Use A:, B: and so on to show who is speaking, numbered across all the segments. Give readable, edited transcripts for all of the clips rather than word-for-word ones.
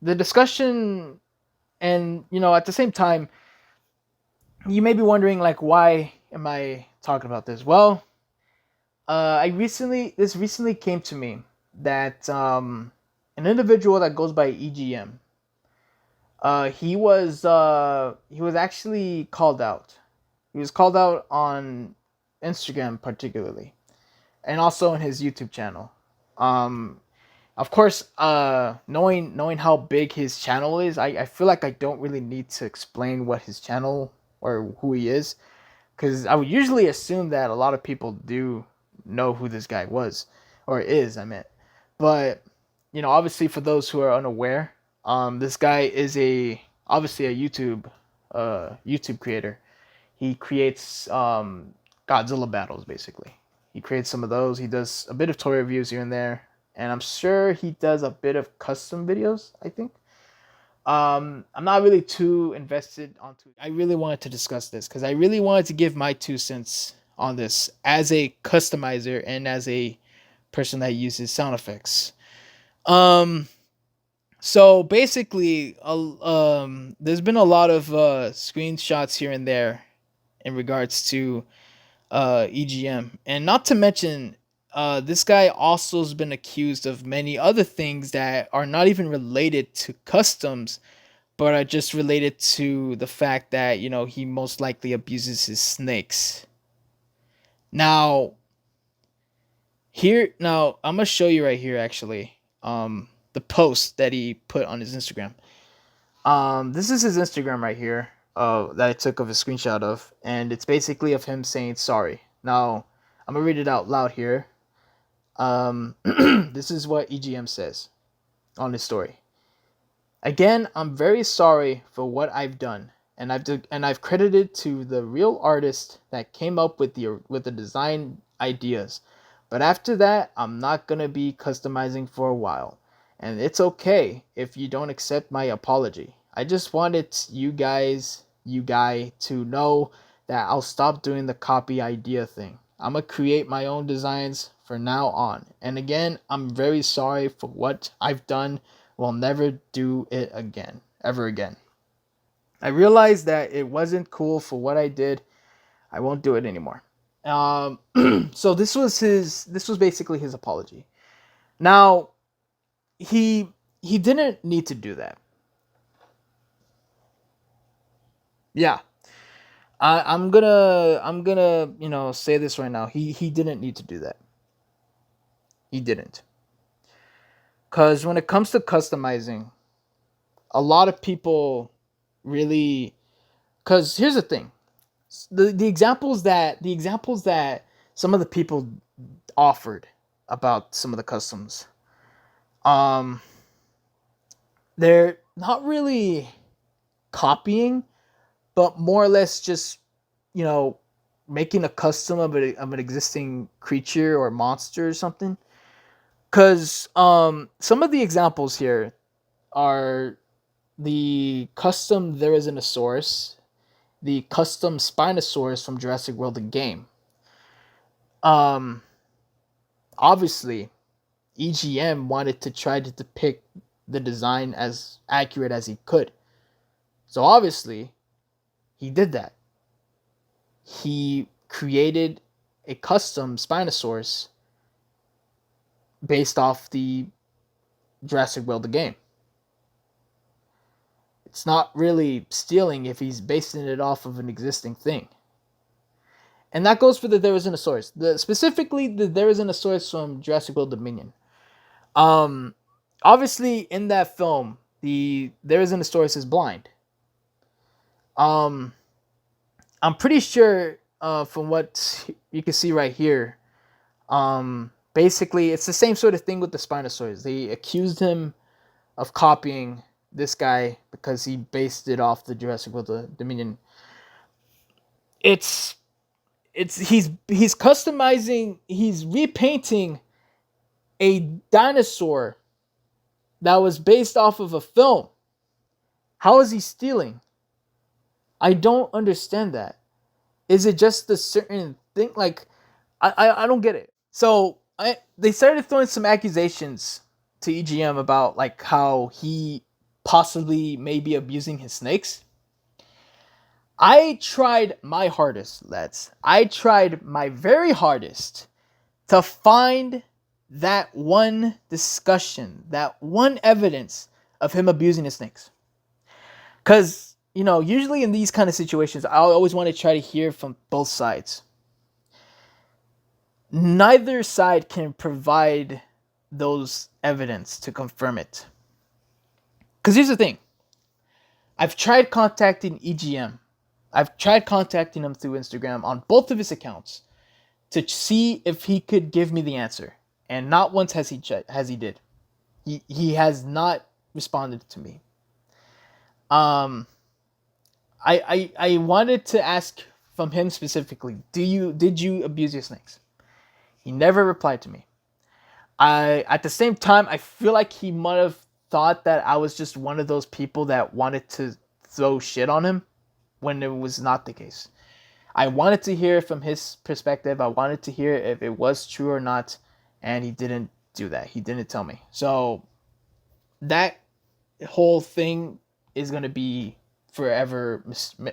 A: the discussion, and at the same time, you may be wondering, like, why am I talking about this? Well, this recently came to me that an individual that goes by EGM, he was actually called out. He was called out on Instagram particularly, and also on his YouTube channel. Um, of course, knowing how big his channel is, I feel like I don't really need to explain what his channel or who he is, because I would usually assume that a lot of people do know who this guy was or is. I meant, but obviously for those who are unaware, this guy is obviously a YouTube creator. He creates Godzilla battles basically. He creates some of those. He does a bit of toy reviews here and there, and I'm sure he does a bit of custom videos, I think. I'm not really too invested onto it. I really wanted to discuss this because I really wanted to give my 2 cents on this as a customizer and as a person that uses sound effects. Um, so basically, there's been a lot of screenshots here and there in regards to EGM, and not to mention, this guy also has been accused of many other things that are not even related to customs, but are just related to the fact that he most likely abuses his snakes. Now, now I'm gonna show you right here actually, the post that he put on his Instagram. This is his Instagram right here, that I took of a screenshot of, and it's basically of him saying sorry. Now, I'm gonna read it out loud here. This is what EGM says on his story. Again, I'm very sorry for what I've done, and I've credited to the real artist that came up with the design ideas. But after that, I'm not gonna be customizing for a while, and it's okay if you don't accept my apology. I just wanted you guy, to know that I'll stop doing the copy idea thing. I'm gonna create my own designs for now on. And again, I'm very sorry for what I've done. Will never do it again, ever again. I realized that it wasn't cool for what I did. I won't do it anymore. So this was basically his apology. Now, he didn't need to do that. Yeah, I'm gonna say this right now. He didn't need to do that. He didn't, because when it comes to customizing, a lot of people really. Because here's the thing, the examples that some of the people offered about some of the customs, um, they're not really copying, but more or less just you know making a custom of an existing creature or monster or something. Because some of the examples here are the custom There Isn't a Source, the custom Spinosaurus from Jurassic World the game. Um, Obviously, EGM wanted to try to depict the design as accurate as he could. So obviously, he did that. He created a custom Spinosaurus based off the Jurassic World the game. It's not really stealing if he's basing it off of an existing thing. And that goes for the There Isn't a Source. Specifically, the There Isn't a Source from Jurassic World Dominion. Um, Obviously, in that film, the There Isn't a Source is blind. Um, I'm pretty sure, from what you can see right here, basically, it's the same sort of thing with the Spinosaurus. They accused him of copying this guy because he based it off the Jurassic World Dominion. It's he's customizing, he's repainting a dinosaur that was based off of a film. How is he stealing? I don't understand that. Is it just a certain thing? Like, I don't get it. So they started throwing some accusations to EGM about like how he possibly maybe abusing his snakes. I tried my hardest, lads. I tried my very hardest to find that one discussion, that one evidence of him abusing his snakes. Because, usually in these kind of situations, I always want to try to hear from both sides. Neither side can provide those evidence to confirm it. Because here's the thing. I've tried contacting EGM. I've tried contacting him through Instagram on both of his accounts to see if he could give me the answer. And not once has he did. He has not responded to me. I wanted to ask from him specifically, did you abuse your snakes? He never replied to me. At the same time, I feel like he might have thought that I was just one of those people that wanted to throw shit on him when it was not the case. I wanted to hear from his perspective. I wanted to hear if it was true or not, and he didn't do that. He didn't tell me. So that whole thing is going to be forever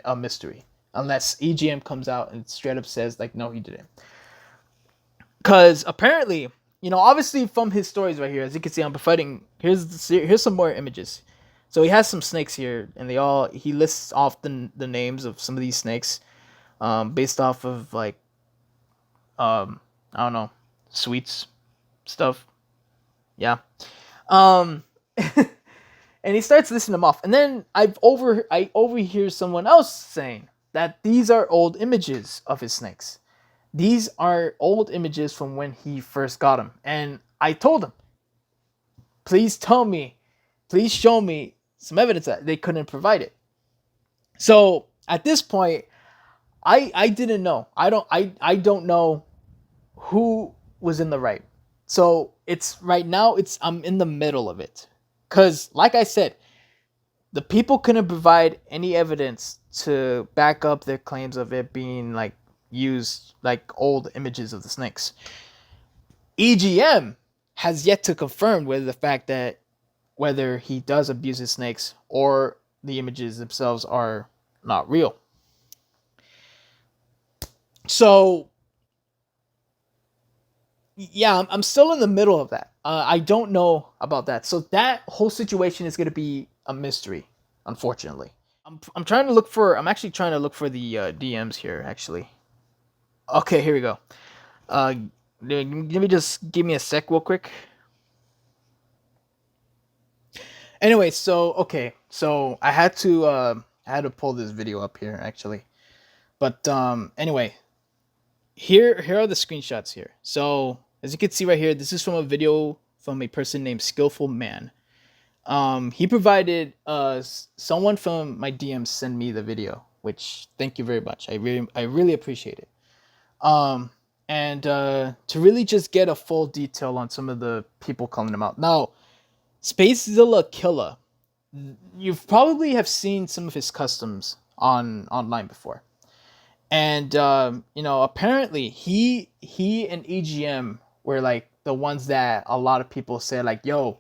A: a mystery unless EGM comes out and straight up says, like, no, he didn't. Because apparently, obviously from his stories right here, as you can see, I'm providing, here's some more images. So he has some snakes here, and he lists off the names of some of these snakes, based off of like, I don't know, sweets stuff. Yeah. And he starts listing them off, and then I overhear someone else saying that these are old images of his snakes. These are old images from when he first got them. And I told him, please show me some evidence that they couldn't provide it. So at this point, I didn't know. I don't know who was in the right. So I'm in the middle of it. Cause like I said, the people couldn't provide any evidence to back up their claims of it being like used like old images of the snakes. EGM has yet to confirm whether he does abuse his snakes or the images themselves are not real. So yeah, I'm still in the middle of that. I don't know about that. So that whole situation is going to be a mystery, unfortunately. I'm actually trying to look for the DMs here, actually. Okay, here we go. Let me just give me a sec real quick. Anyway, so I had to pull this video up here actually. But anyway, here are the screenshots here. So as you can see right here, this is from a video from a person named Skillful Man. He provided someone from my DMs send me the video, which thank you very much. I really appreciate it. And to really just get a full detail on some of the people calling him out. Now, EZilla99Podcast, you've probably have seen some of his customs online before. And apparently he and EGM were like the ones that a lot of people say like, yo,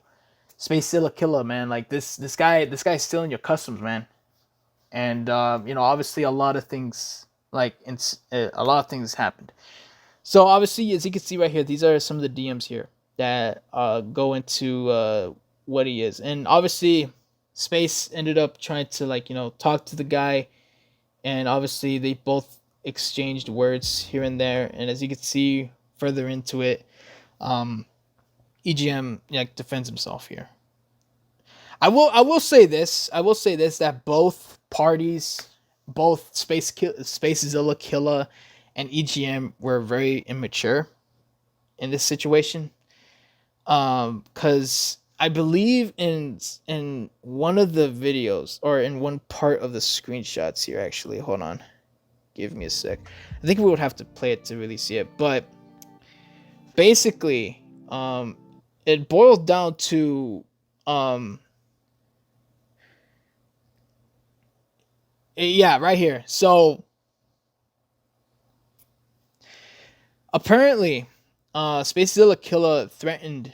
A: EZilla99Podcast, man, like this guy's stealing your customs, man. And obviously a lot of things happened. So obviously, as you can see right here, these are some of the DMs here that go into what he is. And obviously, Space ended up trying to talk to the guy, and obviously they both exchanged words here and there. And as you can see further into it, EGM defends himself here. I will say this that both parties, both EZilla99Podcast and EGM were very immature in this situation. Because I believe in one of the videos, or in one part of the screenshots here, actually, hold on, give me a sec. I think we would have to play it to really see it, but basically, it boils down to yeah, right here. So apparently, EZilla99Podcast threatened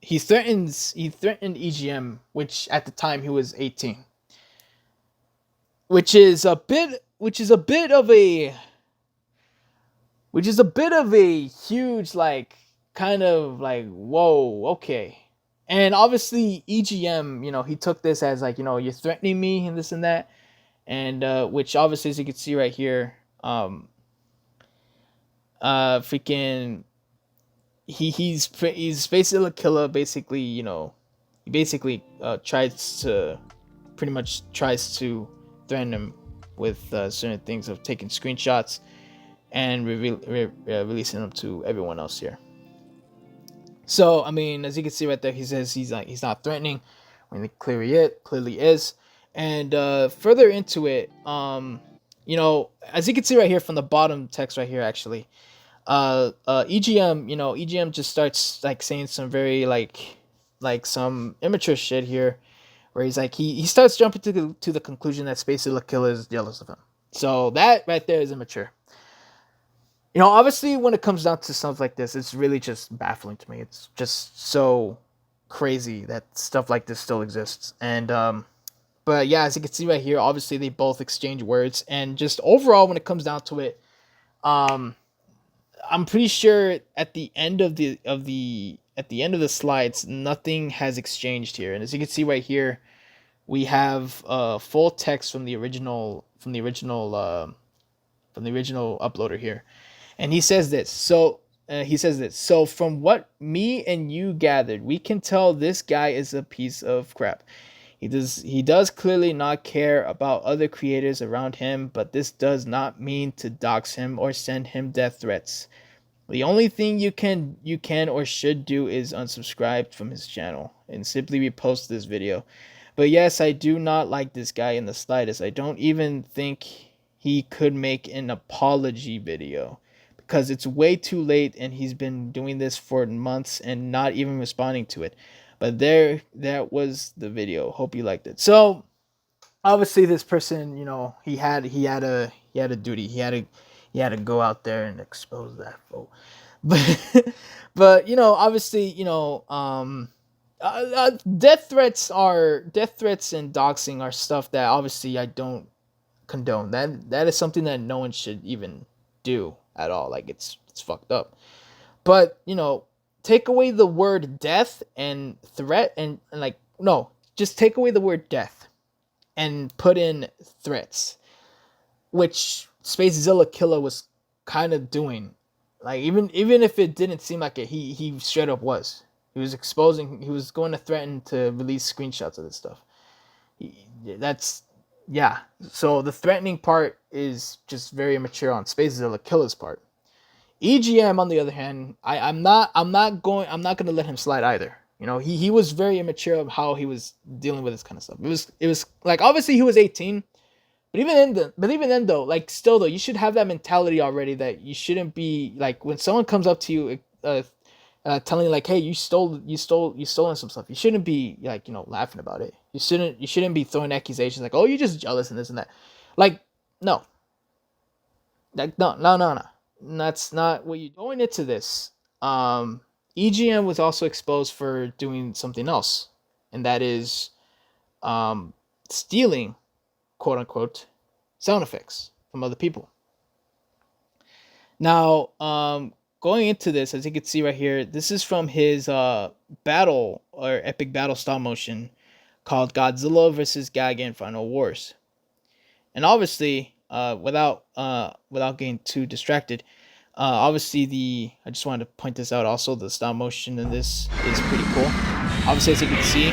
A: he threatened EGM, which at the time he was 18, which is a bit of a huge, like, kind of like, whoa, okay. And obviously EGM, he took this as like, you're threatening me and this and that, and which obviously, as you can see right here, freaking, he's basically a killer. Basically, he basically pretty much tries to threaten him with certain things of taking screenshots and releasing them to everyone else here. So, I mean, as you can see right there, he says he's not threatening, when he clearly is. And further into it, as you can see right here from the bottom text right here, actually, EGM just starts like saying some very like some immature shit here, where he's like, he starts jumping to the conclusion that Spacey Killer is jealous of him. So that right there is immature. Obviously, when it comes down to stuff like this, it's really just baffling to me. It's just so crazy that stuff like this still exists. And but yeah, as you can see right here, obviously they both exchange words, and just overall, when it comes down to it, I'm pretty sure at the end of the slides, nothing has exchanged here. And as you can see right here, we have full text from the original uploader here. And he says this. So from what me and you gathered, we can tell this guy is a piece of crap. He does clearly not care about other creators around him, but this does not mean to dox him or send him death threats. The only thing you can or should do is unsubscribe from his channel and simply repost this video. But yes, I do not like this guy in the slightest. I don't even think he could make an apology video, because it's way too late and he's been doing this for months and not even responding to it. But that was the video. Hope you liked it. So obviously this person, he had a duty. He had to go out there and expose that fool. But obviously, death threats and doxing are stuff that obviously I don't condone. That is something that no one should even do at all. Like, it's fucked up. But take away the word death and threat, and like, no, just take away the word death and put in threats, which SpaceZilla Killer was kind of doing. Like, even if it didn't seem like it, he straight up was. He was going to threaten to release screenshots of this stuff. Yeah. So the threatening part is just very immature on SpaceZilla Killer's part. EGM, on the other hand, I'm not gonna let him slide either. He was very immature of how he was dealing with this kind of stuff. It was like, obviously he was 18, but even then though, like, still though, you should have that mentality already, that you shouldn't be like, when someone comes up to you telling you like, hey, you stolen some stuff, you shouldn't be like, laughing about it. You shouldn't be throwing accusations like, oh, you're just jealous and this and that. Like, no. Like, no. That's not what you're going into this. EGM was also exposed for doing something else, and that is stealing, quote unquote, sound effects from other people. Now, going into this, as you can see right here, this is from his battle or epic battle stop motion called Godzilla vs. Gigan Final Wars. And obviously, without getting too distracted, obviously I just wanted to point this out also, the stop motion in this is pretty cool. Obviously, as you can see.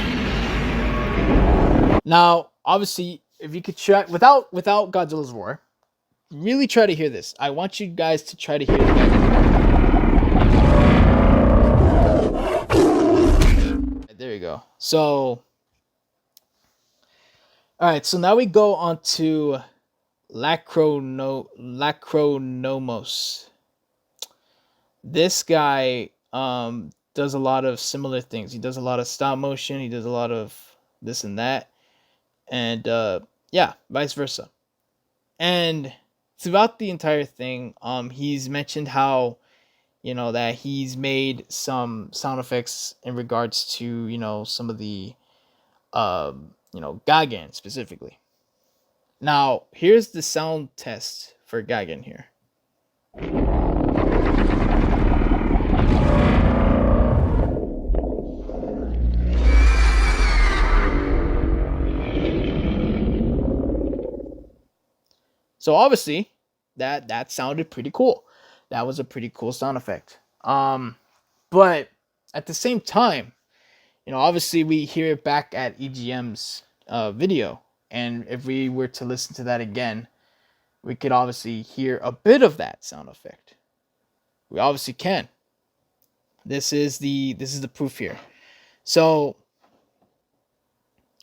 A: Now, obviously, if you could try without Godzilla's roar, really try to hear this. I want you guys to try to hear the guy. There you go. So, all right, so now we go on to Lacronomos. This guy does a lot of similar things. He does a lot of stop motion. He does a lot of this and that, and yeah, vice versa. And throughout the entire thing, he's mentioned how that he's made some sound effects in regards to, some of the, Gagan specifically. Now, here's the sound test for Gagan here. So obviously, that sounded pretty cool. That was a pretty cool sound effect. But at the same time, obviously we hear it back at EGM's video, and if we were to listen to that again, we could obviously hear a bit of that sound effect. We obviously can. This is the proof here. So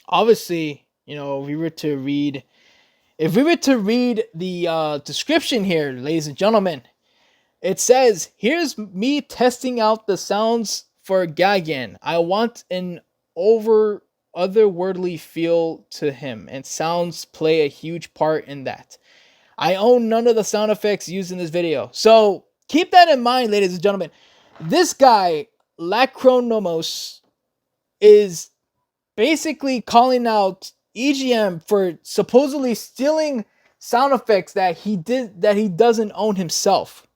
A: obviously, if we were to read the description here, ladies and gentlemen, it says, "Here's me testing out the sounds for Gagan. I want an otherworldly feel to him, and sounds play a huge part in that. I own none of the sound effects used in this video." So keep that in mind, ladies and gentlemen. This guy, Lacronomos, is basically calling out EGM for supposedly stealing sound effects that he doesn't own himself.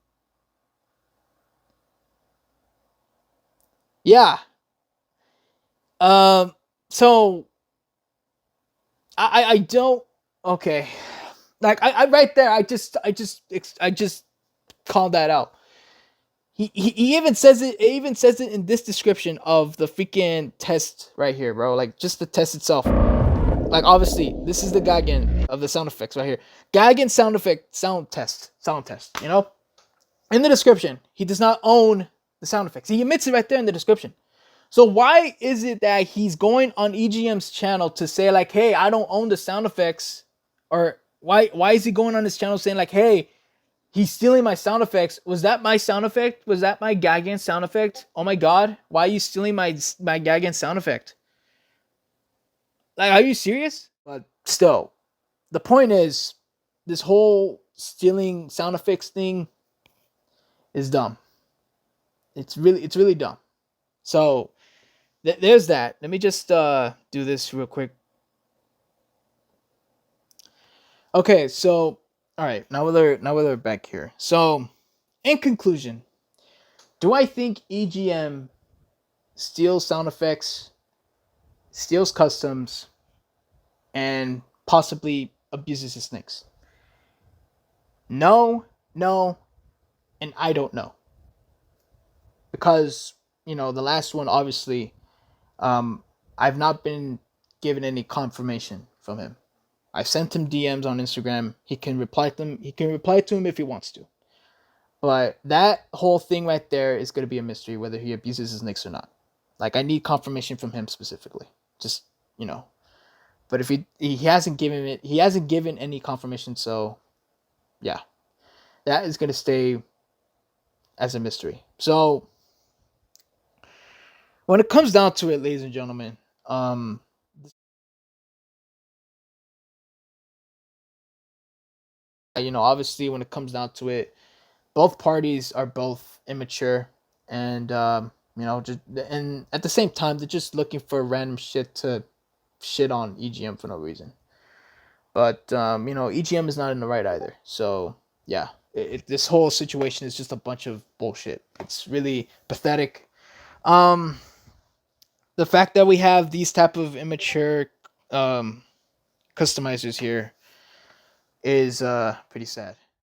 A: Yeah. So I don't. Okay. Like I right there. I just called that out. He even says it. It even says it in this description of the freaking test right here, bro. Like just the test itself. Like obviously, this is the Gagan of the sound effects right here. Gagan sound test. In the description, he does not own the sound effects. He admits it right there in the description. So why is it that he's going on EGM's channel to say like, "Hey, I don't own the sound effects," or why is he going on his channel saying like, "Hey, he's stealing my sound effects"? Was that my sound effect? Was that my Gagan sound effect? Oh my god, why are you stealing my Gagan sound effect? Like, are you serious? But still, the point is, this whole stealing sound effects thing is dumb. It's really dumb. So there's that. Let me just do this real quick. Okay, so all right, now we're back here. So, in conclusion, do I think EGM steals sound effects, steals customs, and possibly abuses his snakes? No, and I don't know. Because, the last one, obviously, I've not been given any confirmation from him. I've sent him DMs on Instagram. He can reply to them. He can reply to him if he wants to. But that whole thing right there is going to be a mystery, whether he abuses his nicks or not. Like, I need confirmation from him specifically. Just, But if he hasn't given any confirmation, so yeah. That is going to stay as a mystery. So when it comes down to it, ladies and gentlemen, obviously when it comes down to it, both parties are both immature, and just and at the same time they're just looking for random shit to shit on EGM for no reason. But EGM is not in the right either. So yeah, this whole situation is just a bunch of bullshit. It's really pathetic. The fact that we have these type of immature customizers here is pretty sad.